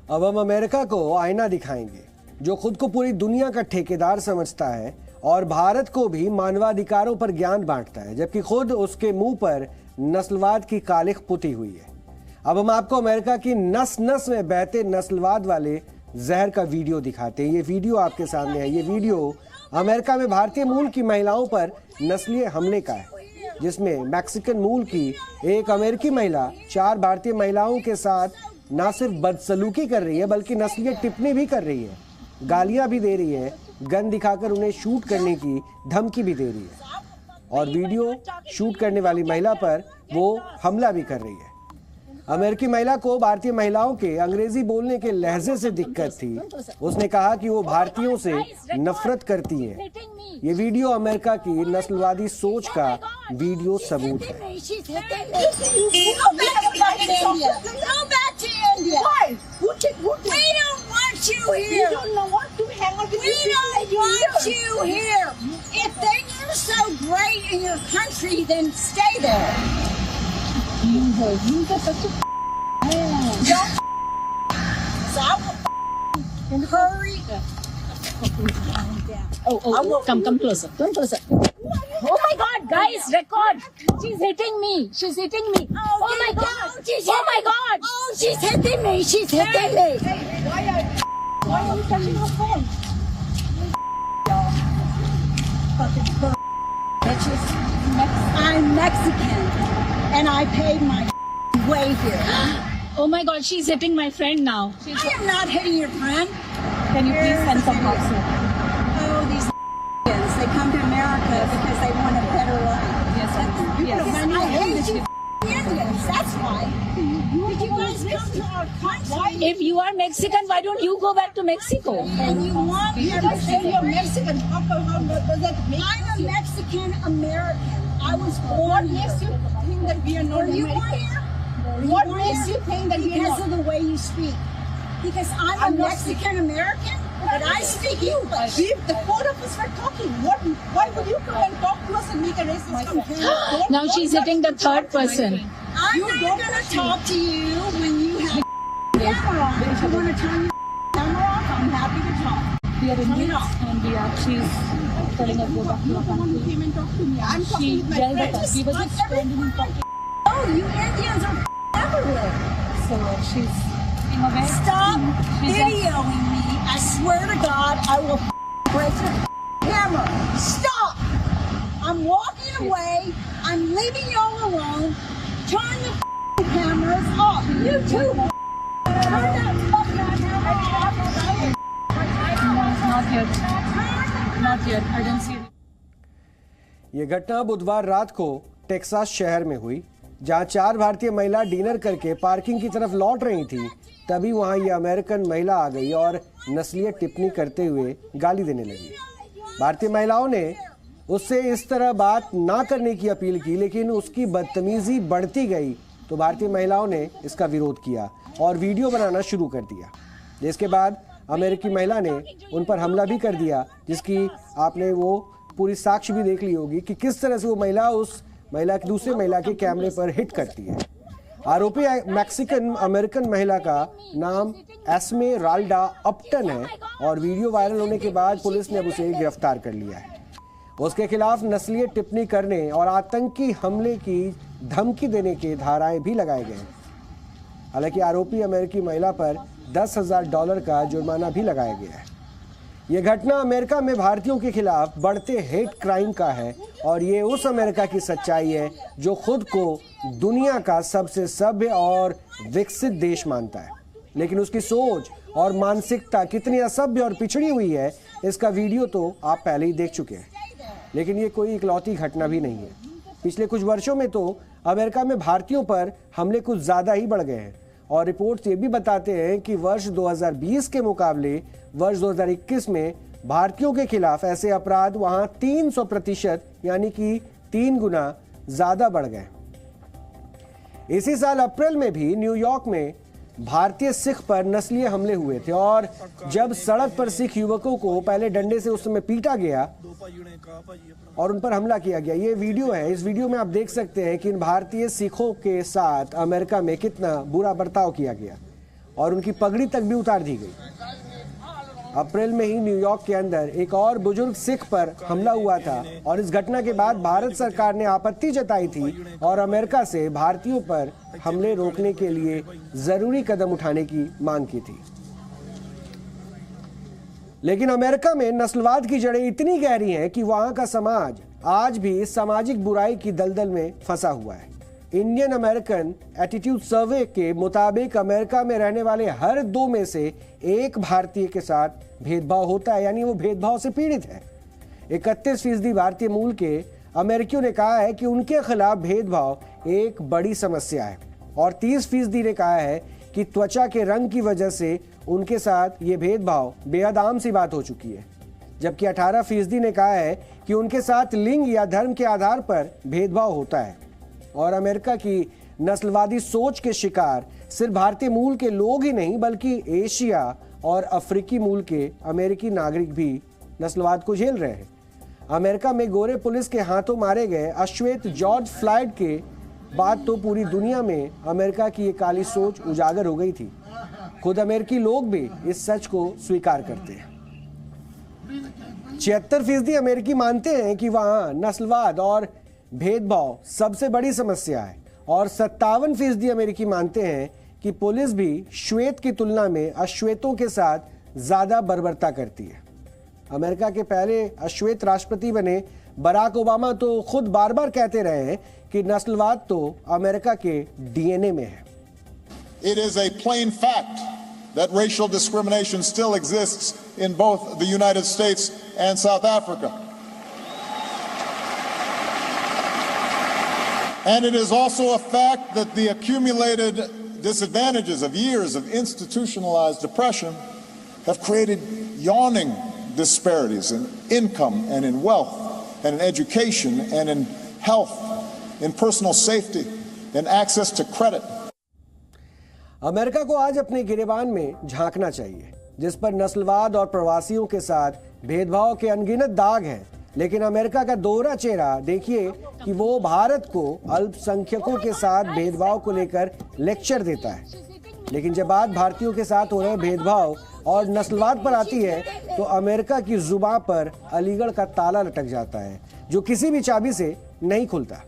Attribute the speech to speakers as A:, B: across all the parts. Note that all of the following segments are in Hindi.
A: अब हम अमेरिका को आईना दिखाएंगे, जो खुद को पूरी दुनिया का ठेकेदार समझता है और भारत को भी मानवाधिकारों पर ज्ञान बांटता है, जबकि खुद उसके मुंह पर नस्लवाद की कालिख पुती हुई है। अब हम आपको अमेरिका की नस नस में बहते नस्लवाद वाले जहर का वीडियो दिखाते हैं। ये वीडियो आपके सामने है। ये वीडियो अमेरिका में भारतीय मूल की महिलाओं पर नस्लीय हमले का है, जिसमें मैक्सिकन मूल की एक अमेरिकी महिला 4 भारतीय महिलाओं के साथ ना सिर्फ बदसलूकी कर रही है बल्कि नस्लीय टिप्पणी भी कर रही है, गालियां भी दे रही है, गन दिखाकर उन्हें शूट करने की धमकी भी दे रही है और वीडियो शूट करने वाली महिला पर वो हमला भी कर रही है। अमेरिकी महिला को भारतीय महिलाओं के अंग्रेजी बोलने के लहजे से दिक्कत थी। उसने कहा कि वो भारतीयों से नफरत करती हैं। ये वीडियो अमेरिका की नस्लवादी सोच का वीडियो सबूत है।
B: Hurry.
C: Come closer. Come closer.
B: Oh my God, guys, record. She's hitting me. She's hitting me. Oh my God. Oh my God. Oh, she's hitting me. She's hitting me.
C: Why are you touching her phone?
B: I'm Mexican, and I paid my way here.
C: Oh my God, she's hitting my friend now.
B: I am not hitting your friend.
C: Can you please send some help, sir?
B: Oh, these they come to America because they want a better life.
C: Yes, yes.
B: I hate you Indians, that's why. Did you guys come to our country?
C: If you are Mexican, why don't you go back to Mexico?
B: And you want
D: You guys say you're Mexican. How does that make
B: I'm a Mexican American. I was born
D: What
B: here.
D: makes you think that we are not
B: Were you born
D: American?
B: here?
D: What
B: Born
D: makes
B: here?
D: you think that we are
B: Because
D: not?
B: of the way you speak. Because I'm
D: I'm
B: a
D: not
B: Mexican American, but I speak English.
D: If the four of us were talking, why would you come and talk to us and make a racist comparison?
C: Now she's hitting the third person.
B: I'm
D: You
B: not
D: don't
B: going to
D: touch
B: talk to you when you have camera on. If you want to turn your camera off, I'm happy to talk.
C: We are Indians and she's telling us go back to
D: You're
C: our
D: the one who
C: country.
D: came and talked to me. I'm
C: She
D: talking with my
C: yelled at
D: friends.
C: us. We were just standing and talking.
B: Oh, you Indians are everywhere.
C: So she's in a way.
B: Stop
C: She's
B: videoing me. I swear to God, I will break your camera. Stop. I'm walking away. I'm leaving y'all alone. Turn the cameras off. You too. Turn that fucking camera off.
C: Not yet. Not yet. I don't see it.
A: ये घटना बुधवार रात को टेक्सास शहर में हुई, जहां 4 भारतीय महिला डिनर करके पार्किंग की तरफ लौट रही थी। तभी वहां ये अमेरिकन महिला आ गई और नस्लीय टिप्पणी करते हुए गाली देने लगी। भारतीय महिलाओं ने उससे इस तरह बात ना करने की अपील की, लेकिन उसकी बदतमीजी बढ़ती गई तो भारतीय महिलाओं ने इसका विरोध किया और वीडियो बनाना शुरू कर दिया, जिसके बाद अमेरिकी महिला ने उन पर हमला भी कर दिया, जिसकी आपने वो पूरी साक्ष्य भी देख ली होगी कि किस तरह से वो महिला उस महिला की दूसरे महिला के कैमरे पर हिट करती है। आरोपी मैक्सिकन अमेरिकन महिला का नाम एस्मेराल्डा अपटन है और वीडियो वायरल होने के बाद पुलिस ने अब उसे गिरफ्तार कर लिया है। उसके खिलाफ नस्लीय टिप्पणी करने और आतंकी हमले की धमकी देने के धाराएं भी लगाए गए हैं। हालांकि आरोपी अमेरिकी महिला पर $10,000 का जुर्माना भी लगाया गया है। यह घटना अमेरिका में भारतीयों के खिलाफ बढ़ते हेट क्राइम का है और ये उस अमेरिका की सच्चाई है जो खुद को दुनिया का सबसे सभ्य और विकसित देश मानता है, लेकिन उसकी सोच और मानसिकता कितनी असभ्य और पिछड़ी हुई है, इसका वीडियो तो आप पहले ही देख चुके हैं। लेकिन ये कोई इकलौती घटना भी नहीं है। पिछले कुछ वर्षों में तो अमेरिका में भारतीयों पर हमले कुछ ज़्यादा ही बढ़ गए हैं और रिपोर्ट्स ये भी बताते हैं कि वर्ष 2020 के मुकाबले वर्ष 2021 में भारतीयों के खिलाफ ऐसे अपराध वहां 300% यानी कि 3 गुना ज़्यादा बढ़ गए। इसी साल अप्रैल में भी न्यूयॉर्क में भारतीय सिख पर नस्लीय हमले हुए थे और जब सड़क पर सिख युवकों को पहले डंडे से उस समय पीटा गया और उन पर हमला किया गया। ये वीडियो है। इस वीडियो में आप देख सकते हैं कि इन भारतीय सिखों के साथ अमेरिका में कितना बुरा बर्ताव किया गया और उनकी पगड़ी तक भी उतार दी गई। अप्रैल में ही न्यूयॉर्क के अंदर एक और बुजुर्ग सिख पर हमला हुआ था और इस घटना के बाद भारत सरकार ने आपत्ति जताई थी और अमेरिका से भारतीयों पर हमले रोकने के लिए जरूरी कदम उठाने की मांग की थी। लेकिन अमेरिका में नस्लवाद की जड़ें इतनी गहरी हैं कि वहां का समाज आज भी सामाजिक बुराई की दलदल में फंसा हुआ है। इंडियन अमेरिकन एटीट्यूड सर्वे के मुताबिक अमेरिका में रहने वाले हर 2 में से 1 भारतीय के साथ भेदभाव होता है, यानी वो भेदभाव से पीड़ित है। 31% भारतीय मूल के अमेरिकियों ने कहा है कि उनके खिलाफ भेदभाव एक बड़ी समस्या है और 30% ने कहा है कि त्वचा के रंग की वजह से उनके साथ ये भेदभाव बेहद आम सी बात हो चुकी है, जबकि 18% ने कहा है कि उनके साथ लिंग या धर्म के आधार पर भेदभाव होता है। और अमेरिका की नस्लवादी सोच के शिकार सिर्फ भारतीय मूल के लोग ही नहीं बल्कि एशिया और अफ्रीकी मूल के अमेरिकी नागरिक भी नस्लवाद को झेल रहे हैं। अमेरिका में गोरे पुलिस के हाथों मारे गए अश्वेत जॉर्ज फ्लॉयड के बाद तो पूरी दुनिया में अमेरिका की ये काली सोच उजागर हो गई थी। खुद अमेरिकी लोग भी इस सच को स्वीकार करते हैं। 76% अमेरिकी मानते हैं कि वहां नस्लवाद और भेदभाव सबसे बड़ी समस्या है और 57% अमेरिकी मानते हैं कि पुलिस भी श्वेत की तुलना में अश्वेतों के साथ ज्यादा बर्बरता करती है। अमेरिका के पहले अश्वेत राष्ट्रपति बने बराक ओबामा तो खुद बार बार कहते रहे हैं कि नस्लवाद तो अमेरिका के डीएनए में है।
E: It is a plain fact that racial discrimination still exists in both the United States and South Africa. And it is also a fact that the accumulated disadvantages of years of institutionalized oppression have created yawning disparities in income and in wealth and in education and in health, in personal safety, in access to credit.
A: America को आज अपने गिरेबान में झांकना चाहिए, जिस पर नस्लवाद और प्रवासियों के साथ भेदभाव के अनगिनत दाग हैं। लेकिन अमेरिका का दोहरा चेहरा देखिए कि वो भारत को अल्पसंख्यकों के साथ भेदभाव को लेकर लेक्चर देता है, लेकिन जब बात भारतीयों के साथ हो रहे भेदभाव और नस्लवाद पर आती है तो अमेरिका की जुबान पर अलीगढ़ का ताला लटक जाता है, जो किसी भी चाबी से नहीं खुलता।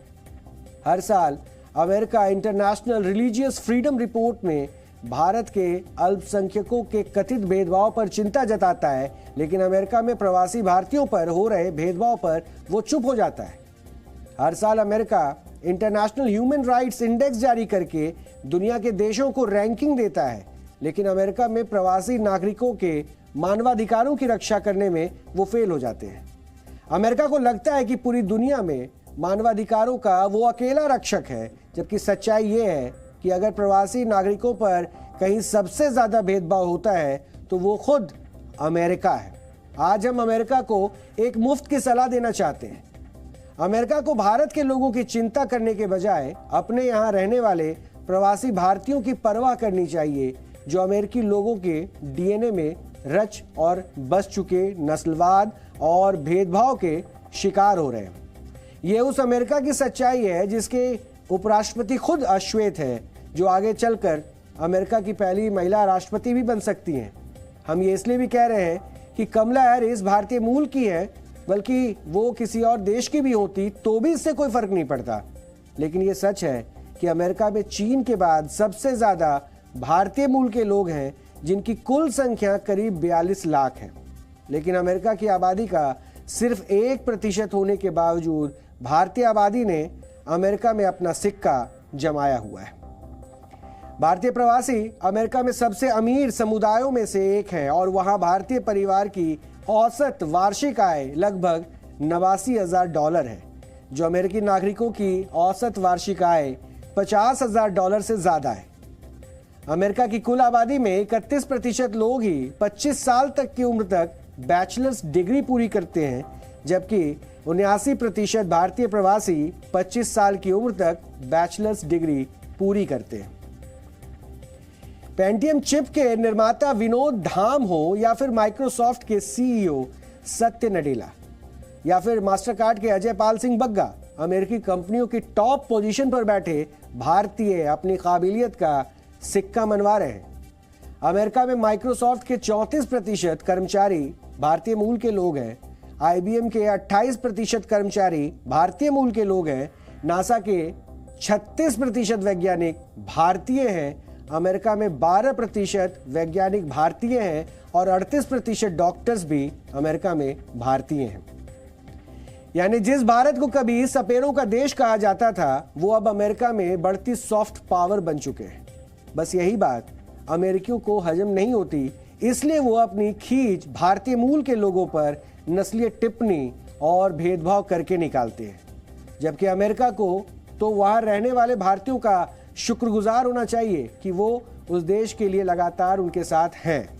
A: हर साल America international religious freedom report में भारत के अल्पसंख्यकों के कथित भेदभाव पर चिंता जताता है, लेकिन अमेरिका में प्रवासी भारतीयों पर हो रहे भेदभाव पर वो चुप हो जाता है। हर साल America international human rights index जारी करके दुनिया के देशों को रैंकिंग देता है, लेकिन अमेरिका में प्रवासी नागरिकों के मानवाधिकारों की रक्षा करने में वो फेल हो जाते हैं। अमेरिका को लगता है कि पूरी दुनिया में मानवाधिकारों का वो अकेला रक्षक है, जबकि सच्चाई ये है कि अगर प्रवासी नागरिकों पर कहीं सबसे ज्यादा भेदभाव होता है तो वो खुद अमेरिका है। आज हम अमेरिका को एक मुफ्त की सलाह देना चाहते हैं। अमेरिका को भारत के लोगों की चिंता करने के बजाय अपने यहाँ रहने वाले प्रवासी भारतीयों की परवाह करनी चाहिए, जो अमेरिकी लोगों के डीएनए में रच और बस चुके नस्लवाद और भेदभाव के शिकार हो रहे हैं। ये उस अमेरिका की सच्चाई है जिसके उपराष्ट्रपति खुद अश्वेत है, जो आगे चलकर अमेरिका की पहली महिला राष्ट्रपति भी बन सकती हैं। हम ये इसलिए भी कह रहे हैं कि कमला हैरिस भारतीय मूल की है, बल्कि वो किसी और देश की भी होती तो भी इससे कोई फर्क नहीं पड़ता। लेकिन ये सच है कि अमेरिका में चीन के बाद सबसे ज्यादा भारतीय मूल के लोग हैं, जिनकी कुल संख्या करीब 42 लाख है। लेकिन अमेरिका की आबादी का सिर्फ 1% होने के बावजूद भारतीय आबादी ने अमेरिका में अपना सिक्का जमाया हुआ है। भारतीय प्रवासी अमेरिका में सबसे अमीर समुदायों में से एक है और वहां भारतीय परिवार की औसत वार्षिक आय लगभग $89,000 है, जो अमेरिकी नागरिकों की औसत वार्षिक आय $50,000 से ज्यादा है। अमेरिका की कुल आबादी में 31% लोग ही 25 साल तक की उम्र तक बैचलर्स डिग्री पूरी करते हैं, जबकि 79% भारतीय प्रवासी 25 साल की उम्र तक बैचलर्स डिग्री पूरी करते हैं। पेंटियम चिप के निर्माता विनोद धाम हो या फिर माइक्रोसॉफ्ट के सीईओ सत्य नडेला या फिर मास्टरकार्ड के अजय पाल सिंह बग्गा, अमेरिकी कंपनियों की टॉप पोजीशन पर बैठे भारतीय अपनी काबिलियत का सिक्का मनवा रहे हैं। अमेरिका में माइक्रोसॉफ्ट के 34% कर्मचारी भारतीय मूल के लोग हैं। आईबीएम के 28% कर्मचारी भारतीय मूल के लोग हैं। नासा के 36% वैज्ञानिक भारतीय हैं। अमेरिका में 12% वैज्ञानिक भारतीय हैं और 38% डॉक्टर्स भी अमेरिका में भारतीय हैं। यानी जिस भारत को कभी सपेरों का देश कहा जाता था, वो अब अमेरिका में बढ़ती सॉफ्ट पावर बन चुके हैं। बस यही बात अमेरिकियों को हजम नहीं होती, इसलिए वो अपनी खींच भारतीय मूल के लोगों पर नस्लीय टिप्पणी और भेदभाव करके निकालते हैं। जबकि अमेरिका को तो वहां रहने वाले भारतीयों का शुक्रगुजार होना चाहिए कि वो उस देश के लिए लगातार उनके साथ हैं।